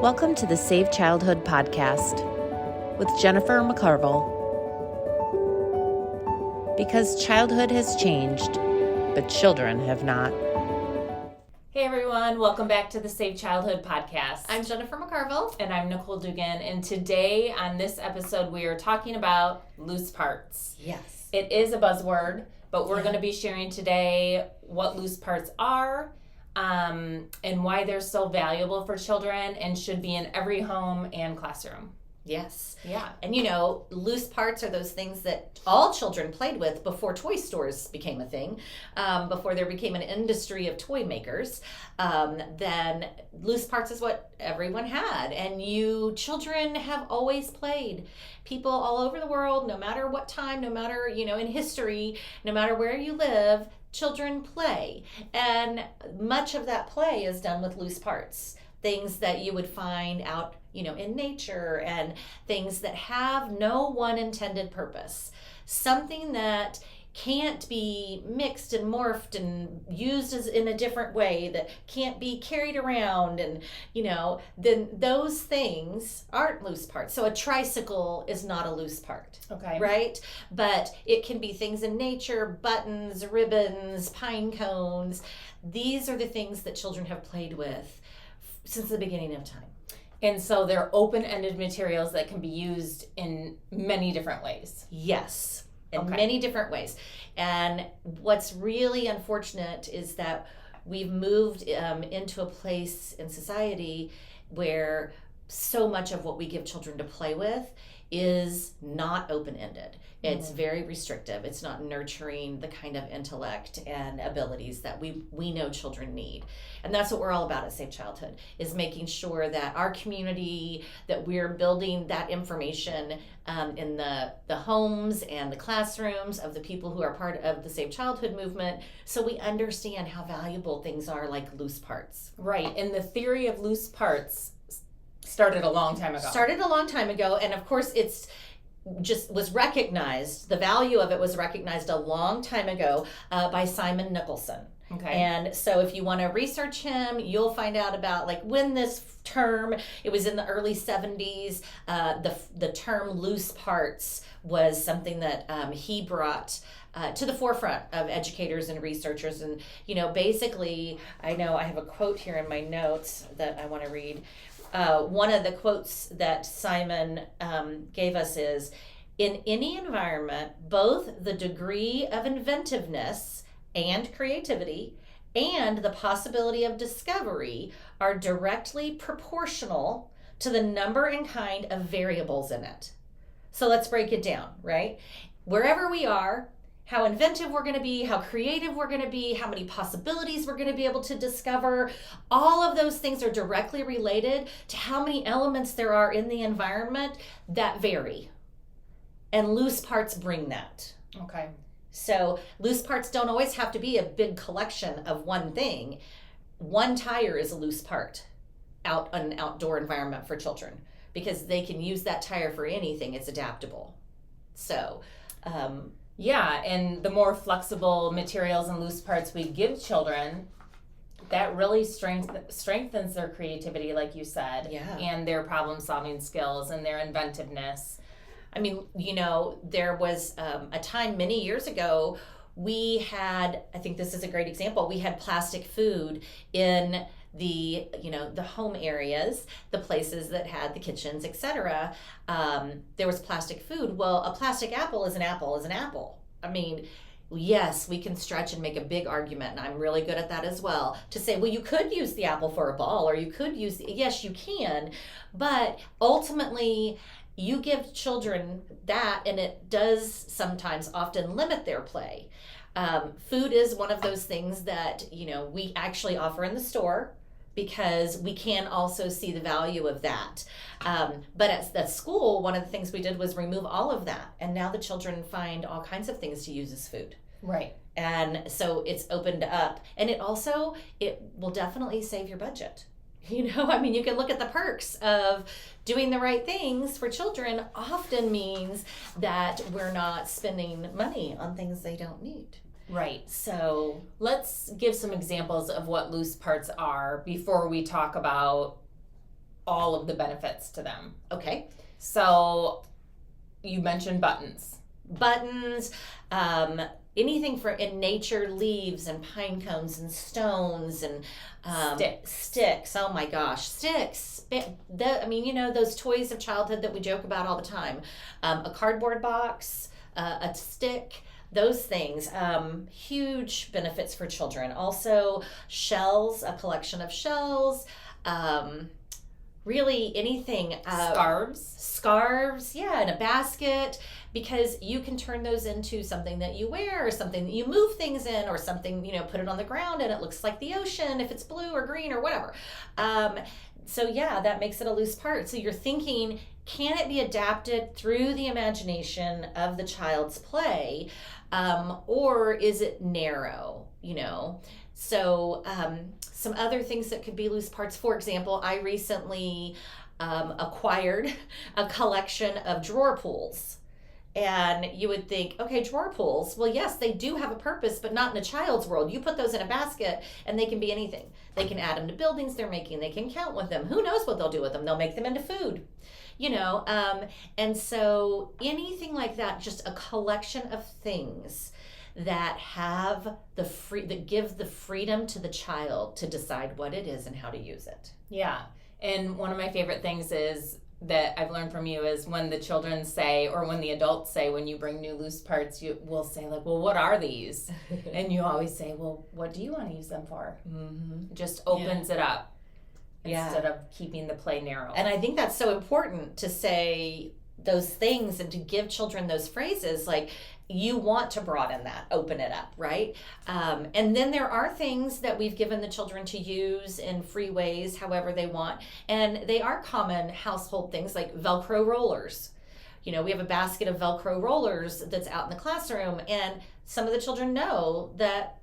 Welcome to the Save Childhood podcast with Jennifer McCarville. Because childhood has changed, but children have not. Hey everyone, welcome back to the Save Childhood podcast. I'm Jennifer McCarville. And I'm Nicole Dugan. And today on this episode, we are talking about loose parts. Yes. It is a buzzword, but we're going to be sharing today what loose parts are, and why they're so valuable for children and should be in every home and classroom. Yes. Yeah. And you know, loose parts are those things that all children played with before toy stores became a thing, before there became an industry of toy makers. Then loose parts is what everyone had. And you children have always played. People all over the world, no matter what time, no matter, in history, no matter where you live, children play. And much of that play is done with loose parts. Things that you would find out, in nature, and things that have no one intended purpose. Something that can't be mixed and morphed and used as in a different way, that can't be carried around, and then those things aren't loose parts. So a tricycle is not a loose part. Okay. Right? But it can be things in nature, buttons, ribbons, pine cones. These are the things that children have played with since the beginning of time. And so they're open-ended materials that can be used in many different ways. Yes, in many different ways. And what's really unfortunate is that we've moved into a place in society where so much of what we give children to play with is not open-ended. It's very restrictive. It's not nurturing the kind of intellect and abilities that we know children need. And that's what we're all about at Save Childhood, is making sure that our community, that we're building that information in the homes and the classrooms of the people who are part of the Save Childhood movement, so we understand how valuable things are like loose parts. Right. And the theory of loose parts started a long time ago. And of course it's just was recognized, the value of it was recognized a long time ago by Simon Nicholson. Okay. And so if you want to research him, you'll find out about when this term, it was in the early 70s, the term loose parts was something that he brought to the forefront of educators and researchers. And, basically, I know I have a quote here in my notes that I want to read. One of the quotes that Simon gave us is, "In any environment, both the degree of inventiveness and creativity and the possibility of discovery are directly proportional to the number and kind of variables in it." So let's break it down, right? Wherever we are, how inventive we're going to be, how creative we're going to be, how many possibilities we're going to be able to discover, all of those things are directly related to how many elements there are in the environment that vary. And loose parts bring that. Okay. So loose parts don't always have to be a big collection of one thing. One tire is a loose part out in an outdoor environment for children, because they can use that tire for anything. It's adaptable. So, yeah, and the more flexible materials and loose parts we give children, that really strengthens their creativity, like you said, and their problem-solving skills and their inventiveness. I mean, there was a time many years ago, we had, I think this is a great example, we had plastic food in the home areas, the places that had the kitchens, etc. There was plastic food. Well, a plastic apple is an apple is an apple. I mean, yes, we can stretch and make a big argument, and I'm really good at that as well, to say, well, you could use the apple for a ball, or you could use, yes, you can, but ultimately, you give children that, and it does sometimes often limit their play. Food is one of those things that, we actually offer in the store, because we can also see the value of that. But at school, one of the things we did was remove all of that. And now the children find all kinds of things to use as food. Right. And so it's opened up. And it will definitely save your budget. You can look at the perks of doing the right things for children often means that we're not spending money on things they don't need. Right. So let's give some examples of what loose parts are before we talk about all of the benefits to them. Okay. So you mentioned buttons. Anything in nature, leaves and pine cones and stones and sticks. Oh my gosh, sticks. Those toys of childhood that we joke about all the time. A cardboard box, a stick, those things. Huge benefits for children. Also, shells, a collection of shells. Really anything. Scarves, yeah, in a basket, because you can turn those into something that you wear, or something that you move things in, or something, put it on the ground and it looks like the ocean if it's blue or green or whatever. So yeah, that makes it a loose part. So you're thinking, can it be adapted through the imagination of the child's play, or is it narrow, So some other things that could be loose parts. For example, I recently acquired a collection of drawer pulls. And you would think, okay, drawer pulls, well, yes, they do have a purpose, but not in a child's world. You put those in a basket and they can be anything. They can add them to buildings they're making. They can count with them. Who knows what they'll do with them? They'll make them into food, and so anything like that, just a collection of things that have that give the freedom to the child to decide what it is and how to use it. Yeah. And one of my favorite things is that I've learned from you is when the children say, or when the adults say, when you bring new loose parts, you will say like, well, what are these? And you always say, well, what do you want to use them for? Mm-hmm. It just opens it up instead of keeping the play narrow. And I think that's so important to say those things and to give children those phrases, like, you want to broaden that, open it up, right? And then there are things that we've given the children to use in free ways, however they want. And they are common household things like Velcro rollers. We have a basket of Velcro rollers that's out in the classroom, and some of the children know that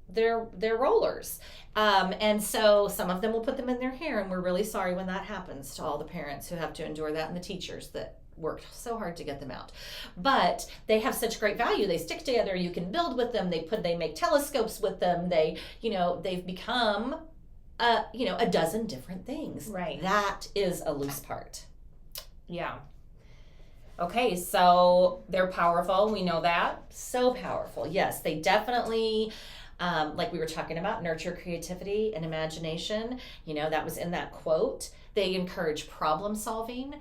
they're rollers. And so some of them will put them in their hair, and we're really sorry when that happens to all the parents who have to endure that and the teachers that worked so hard to get them out. But they have such great value. They stick together. You can build with them. They make telescopes with them. They've become a dozen different things. Right. That is a loose part. Yeah. Okay, so they're powerful. We know that. So powerful. Yes, they definitely, like we were talking about, nurture creativity and imagination. That was in that quote. They encourage problem solving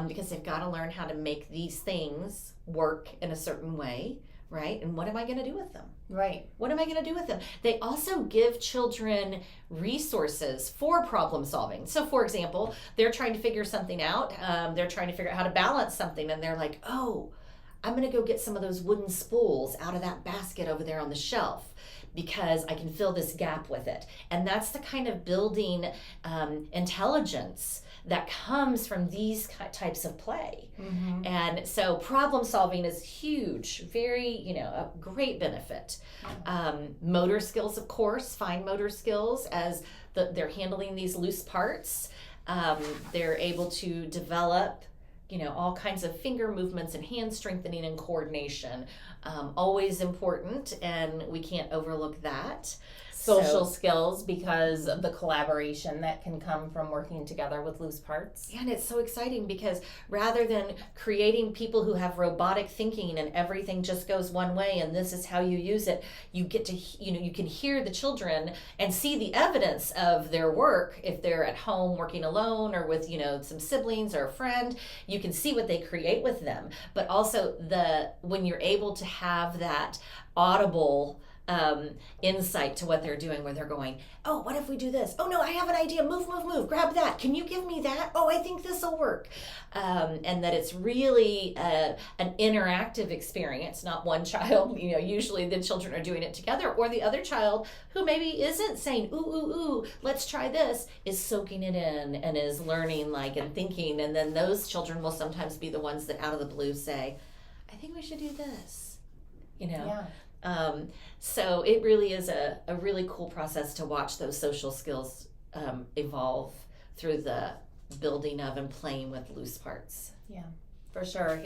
because they've got to learn how to make these things work in a certain way, right? And what am I going to do with them? Right. What am I going to do with them? They also give children resources for problem solving. So, for example, they're trying to figure something out. They're trying to figure out how to balance something, and they're like, oh, I'm going to go get some of those wooden spools out of that basket over there on the shelf, because I can fill this gap with it. And that's the kind of building intelligence that comes from these types of play. Mm-hmm. And so problem solving is huge, very, a great benefit. Motor skills, of course, fine motor skills, as they're handling these loose parts. They're able to develop all kinds of finger movements and hand strengthening and coordination. Always important, and we can't overlook that. Social skills, because of the collaboration that can come from working together with loose parts. And it's so exciting because rather than creating people who have robotic thinking and everything just goes one way and this is how you use it, you get to, you can hear the children and see the evidence of their work. If they're at home working alone or with, some siblings or a friend, you can see what they create with them. But also when you're able to have that audible insight to what they're doing, where they're going, oh, what if we do this? Oh no, I have an idea. Move, grab that. Can you give me that? Oh, I think this will work. And that it's really an interactive experience, not one child, usually the children are doing it together, or the other child who maybe isn't saying, ooh, let's try this, is soaking it in and is learning and thinking. And then those children will sometimes be the ones that out of the blue say, I think we should do this, Yeah. So it really is a really cool process to watch those social skills evolve through the building of and playing with loose parts. Yeah, for sure.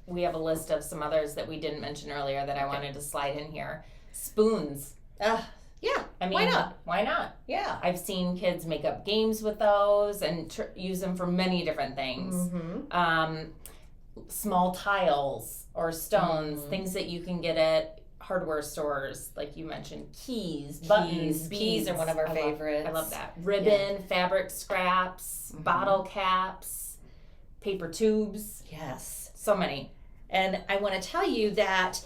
We have a list of some others that we didn't mention earlier that I wanted to slide in here. Spoons. Yeah. I mean, why not? Why not? Yeah. I've seen kids make up games with those and use them for many different things. Mm-hmm. Small tiles or stones, things that you can get at hardware stores, like you mentioned, buttons, beads. Keys are one of our favorites. I love that. Ribbon, fabric scraps, bottle caps, paper tubes. Yes. So many. And I want to tell you that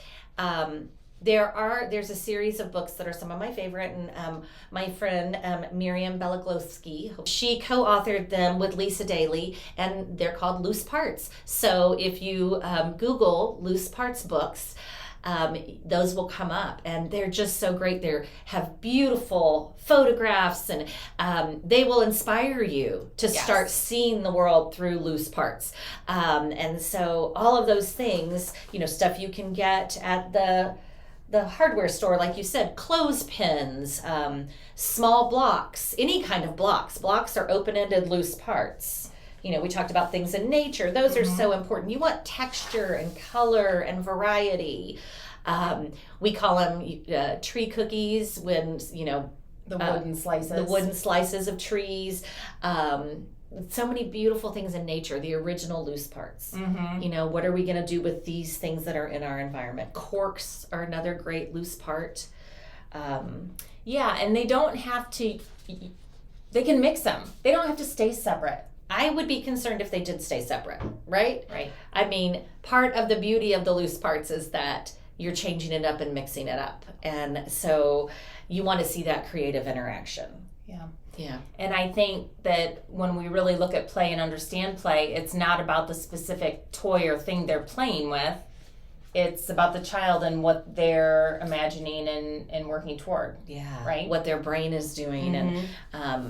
there's a series of books that are some of my favorite, and my friend Miriam Belaglowski, she co-authored them with Lisa Daly, and they're called Loose Parts. So if you Google Loose Parts books, those will come up, and they're just so great. They have beautiful photographs, and they will inspire you to start seeing the world through loose parts. And so all of those things, stuff you can get at the hardware store, like you said, clothespins, small blocks, any kind of blocks. Blocks are open-ended loose parts. We talked about things in nature. Those are so important. You want texture and color and variety. We call them tree cookies when, the wooden slices. The wooden slices of trees. So many beautiful things in nature, the original loose parts. What are we going to do with these things that are in our environment? Corks are another great loose part. Yeah, and they don't have to, they can mix them. They don't have to stay separate. I would be concerned if they did stay separate, right? Right. I mean, part of the beauty of the loose parts is that you're changing it up and mixing it up. And so you want to see that creative interaction. Yeah. Yeah. And I think that when we really look at play and understand play, it's not about the specific toy or thing they're playing with. It's about the child and what they're imagining and working toward. Yeah. Right? What their brain is doing and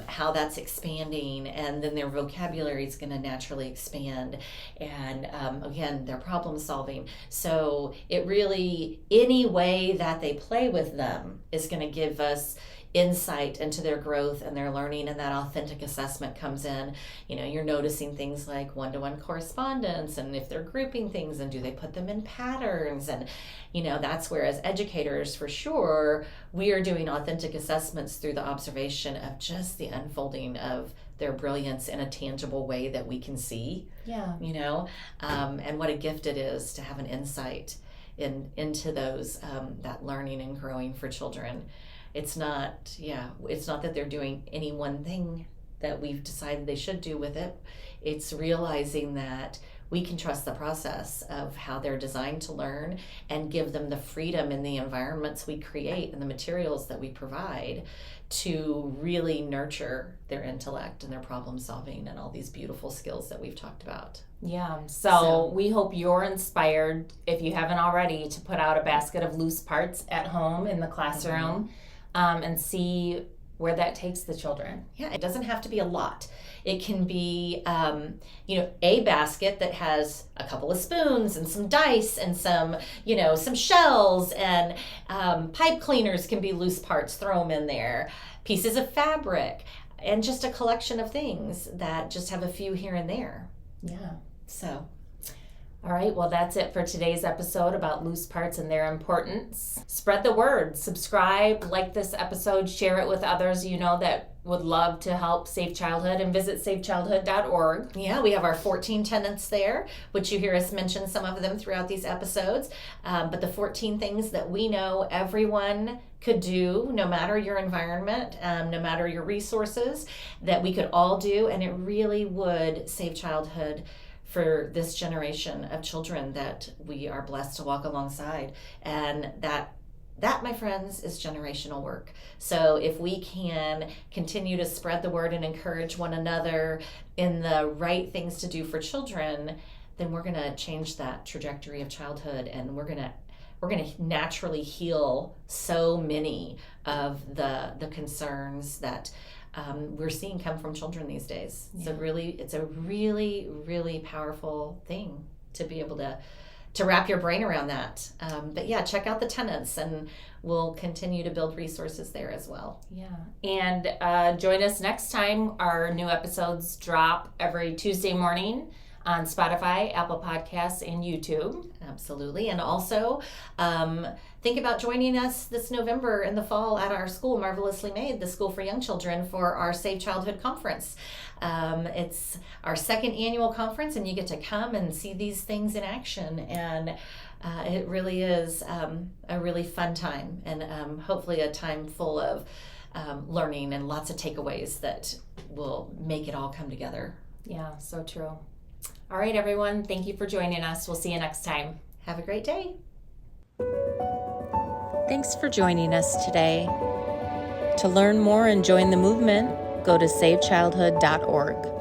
how that's expanding. And then their vocabulary is going to naturally expand. And again, their problem solving. So it really, any way that they play with them is going to give us insight into their growth and their learning, and that authentic assessment comes in. You're noticing things like one-to-one correspondence, and if they're grouping things, and do they put them in patterns, and that's where, as educators, for sure, we are doing authentic assessments through the observation of just the unfolding of their brilliance in a tangible way that we can see. Yeah. And what a gift it is to have an insight into those that learning and growing for children. It's not that they're doing any one thing that we've decided they should do with it. It's realizing that we can trust the process of how they're designed to learn and give them the freedom in the environments we create and the materials that we provide to really nurture their intellect and their problem solving and all these beautiful skills that we've talked about. Yeah, so we hope you're inspired, if you haven't already, to put out a basket of loose parts at home in the classroom. And see where that takes the children. Yeah, it doesn't have to be a lot. It can be, a basket that has a couple of spoons and some dice and some shells, and pipe cleaners can be loose parts. Throw them in there. Pieces of fabric, and just a collection of things that just have a few here and there. Yeah. So. All right, well, that's it for today's episode about loose parts and their importance. Spread the word, subscribe, like this episode, share it with others that would love to help Safe Childhood, and visit savechildhood.org. Yeah, we have our 14 tenets there, which you hear us mention some of them throughout these episodes. But the 14 things that we know everyone could do, no matter your environment, no matter your resources, that we could all do, and it really would save childhood for this generation of children that we are blessed to walk alongside. And that, my friends, is generational work. So if we can continue to spread the word and encourage one another in the right things to do for children, then we're going to change that trajectory of childhood, and we're going to naturally heal so many of the concerns that we're seeing come from children these days. Yeah. It's a really, really powerful thing to be able to wrap your brain around that. But yeah, check out the tenets, and we'll continue to build resources there as well. Yeah. And join us next time. Our new episodes drop every Tuesday morning on Spotify, Apple Podcasts, and YouTube. Absolutely. And also, think about joining us this November in the fall at our school, Marvelously Made, the School for Young Children, for our Save Childhood Conference. It's our second annual conference, and you get to come and see these things in action. And it really is a really fun time, and hopefully a time full of learning and lots of takeaways that will make it all come together. Yeah, so true. All right, everyone. Thank you for joining us. We'll see you next time. Have a great day. Thanks for joining us today. To learn more and join the movement, go to savechildhood.org.